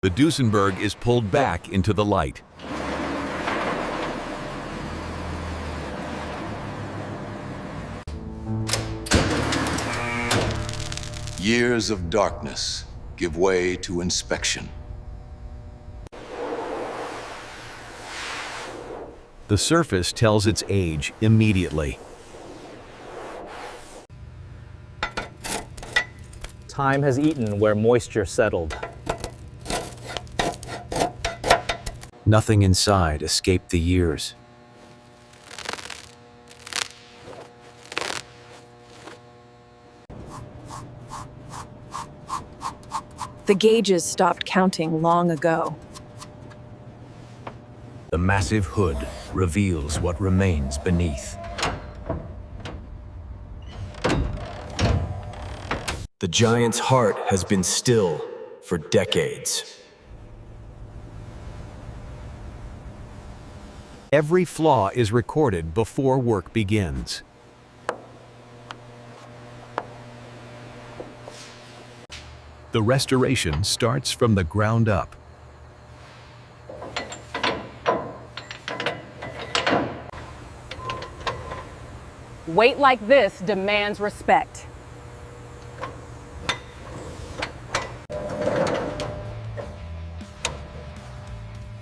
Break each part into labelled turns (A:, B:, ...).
A: The Duesenberg is pulled back into the light.
B: Years of darkness give way to inspection.
A: The surface tells its age immediately.
C: Time has eaten where moisture settled.
A: Nothing inside escaped the years.
D: The gauges stopped counting long ago.
E: The massive hood reveals what remains beneath. The giant's heart has been still for decades.
A: Every flaw is recorded before work begins. The restoration starts from the ground up.
F: Weight like this demands respect.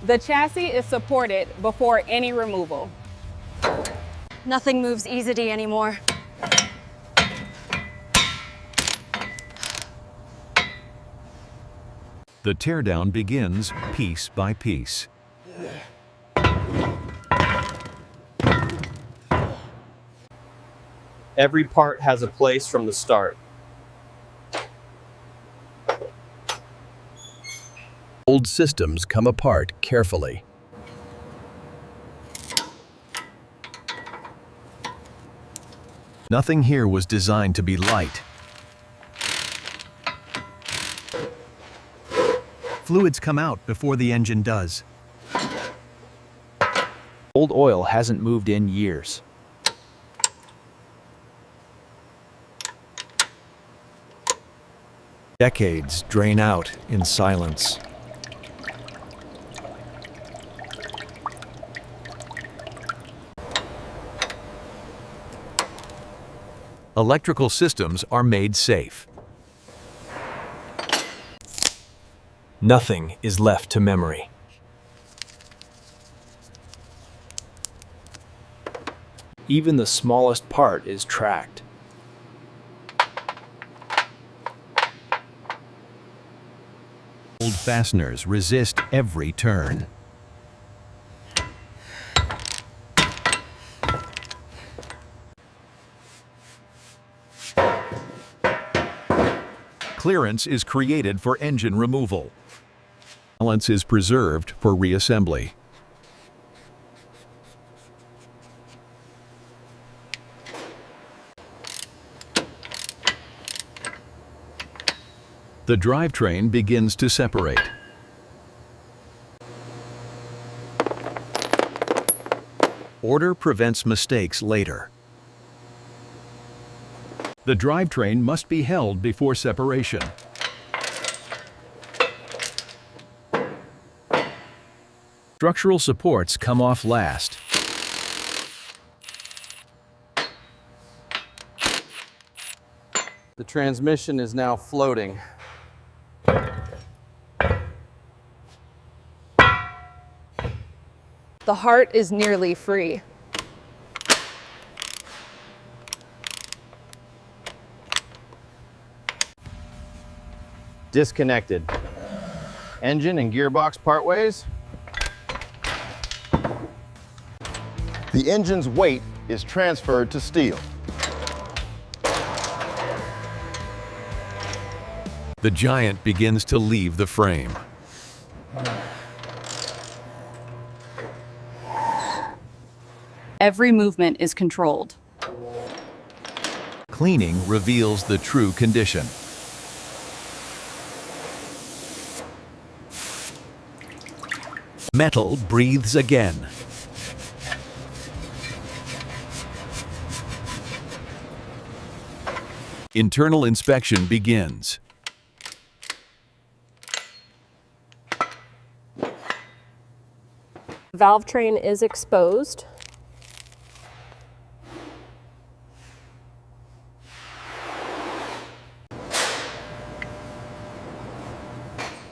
F: The chassis is supported before any removal.
G: Nothing moves easily anymore.
A: The teardown begins piece by piece.
C: Every part has a place from the start.
E: Old systems come apart carefully.
A: Nothing here was designed to be light. Fluids come out before the engine does.
H: Old oil hasn't moved in years.
A: Decades drain out in silence. Electrical systems are made safe.
E: Nothing is left to memory.
H: Even the smallest part is tracked.
A: Old fasteners resist every turn. Clearance is created for engine removal. Balance is preserved for reassembly. The drivetrain begins to separate. Order prevents mistakes later. The drivetrain must be held before separation. Structural supports come off last.
C: The transmission is now floating.
F: The heart is nearly free.
C: Disconnected. Engine and gearbox part ways.
I: The engine's weight is transferred to steel.
A: The giant begins to leave the frame.
F: Every movement is controlled.
A: Cleaning reveals the true condition. Metal breathes again. Internal inspection begins.
J: Valve train is exposed.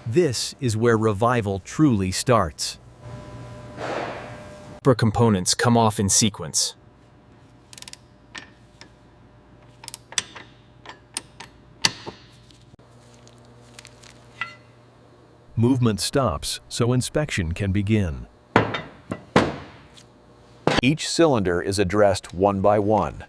A: This is where revival truly starts.
E: Upper components come off in sequence.
A: Movement stops so inspection can begin. Each cylinder is addressed one by one.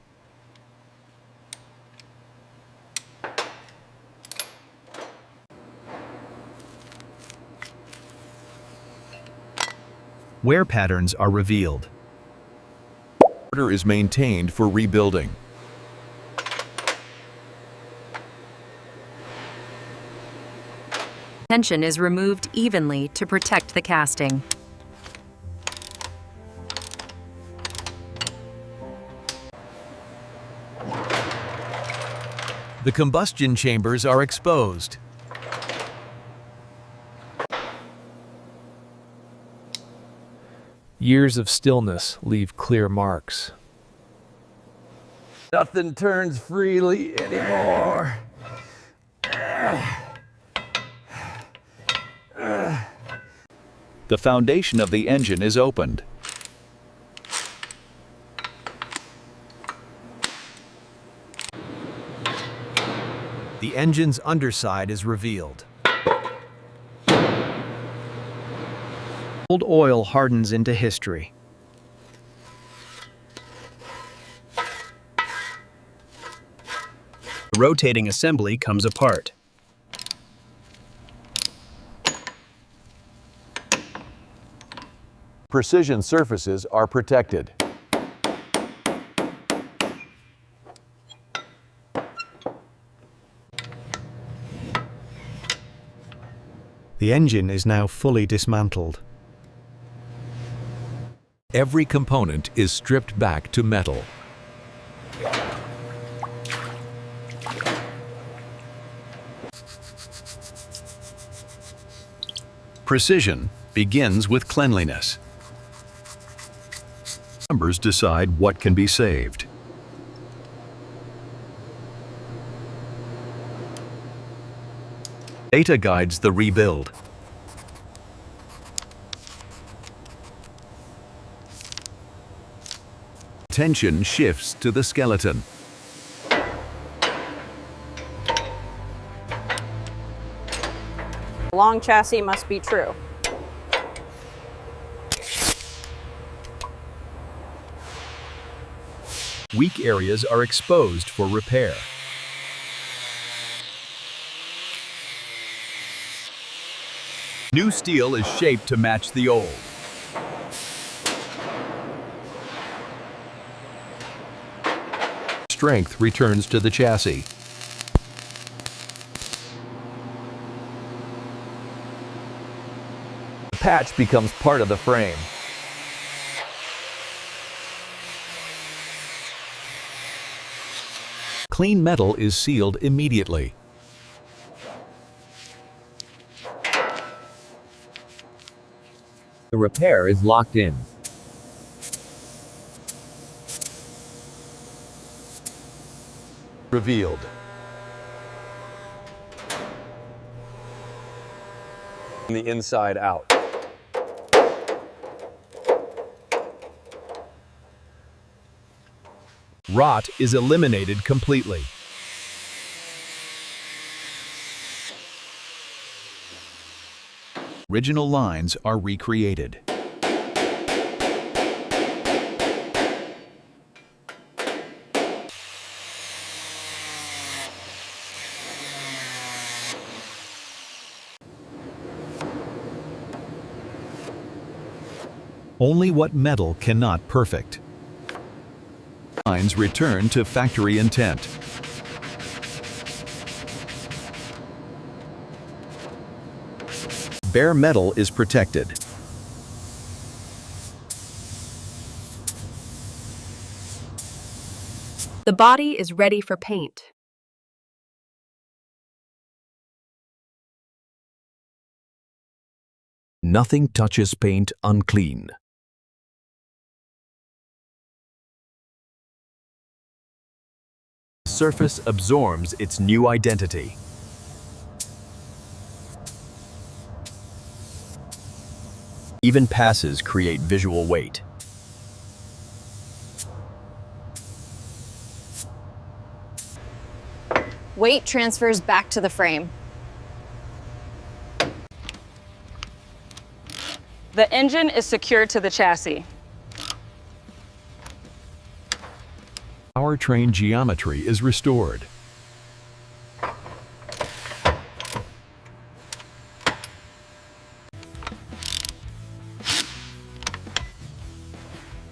A: Wear patterns are revealed. Order is maintained for rebuilding.
D: Tension is removed evenly to protect the casting.
A: The combustion chambers are exposed.
H: Years of stillness leave clear marks.
C: Nothing turns freely anymore.
A: The foundation of the engine is opened. The engine's underside is revealed.
C: Old oil hardens into history. The rotating assembly comes apart.
A: Precision surfaces are protected.
C: The engine is now fully dismantled.
A: Every component is stripped back to metal. Precision begins with cleanliness. Numbers decide what can be saved. Data guides the rebuild. Attention shifts to the skeleton.
F: Long chassis must be true.
A: Weak areas are exposed for repair. New steel is shaped to match the old. Strength returns to the chassis. The patch becomes part of the frame. Clean metal is sealed immediately.
K: The repair is locked in.
A: Revealed.
K: From the inside out.
A: Rot is eliminated completely. Original lines are recreated. Only what metal cannot perfect. Lines return to factory intent. Bare metal is protected.
D: The body is ready for paint.
A: Nothing touches paint unclean.
E: surface absorbs its new identity. Even passes create visual weight.
G: Weight transfers back to the frame.
F: The engine is secured to the chassis.
A: Powertrain geometry is restored.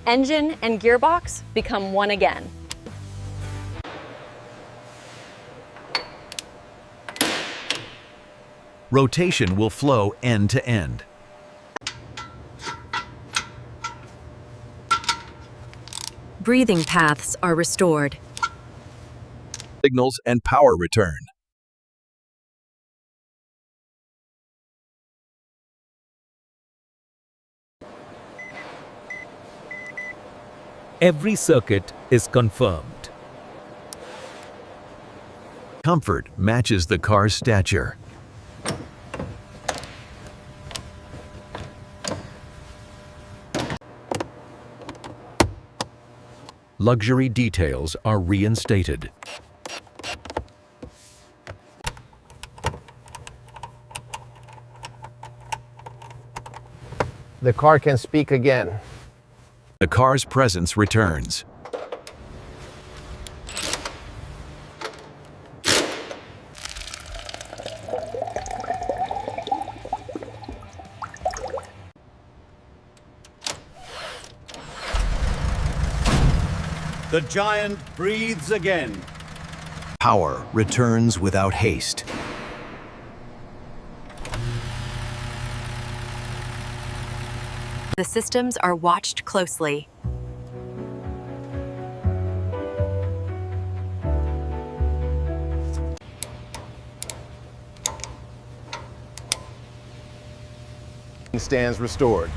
G: Engine and gearbox become one again.
A: Rotation will flow end to end.
D: Breathing paths are restored.
A: Signals and power return.
L: Every circuit is confirmed.
A: Comfort matches the car's stature. Luxury details are reinstated.
C: The car can speak again.
A: The car's presence returns.
M: The giant breathes again.
E: Power returns without haste.
D: The systems are watched closely.
I: Stands restored.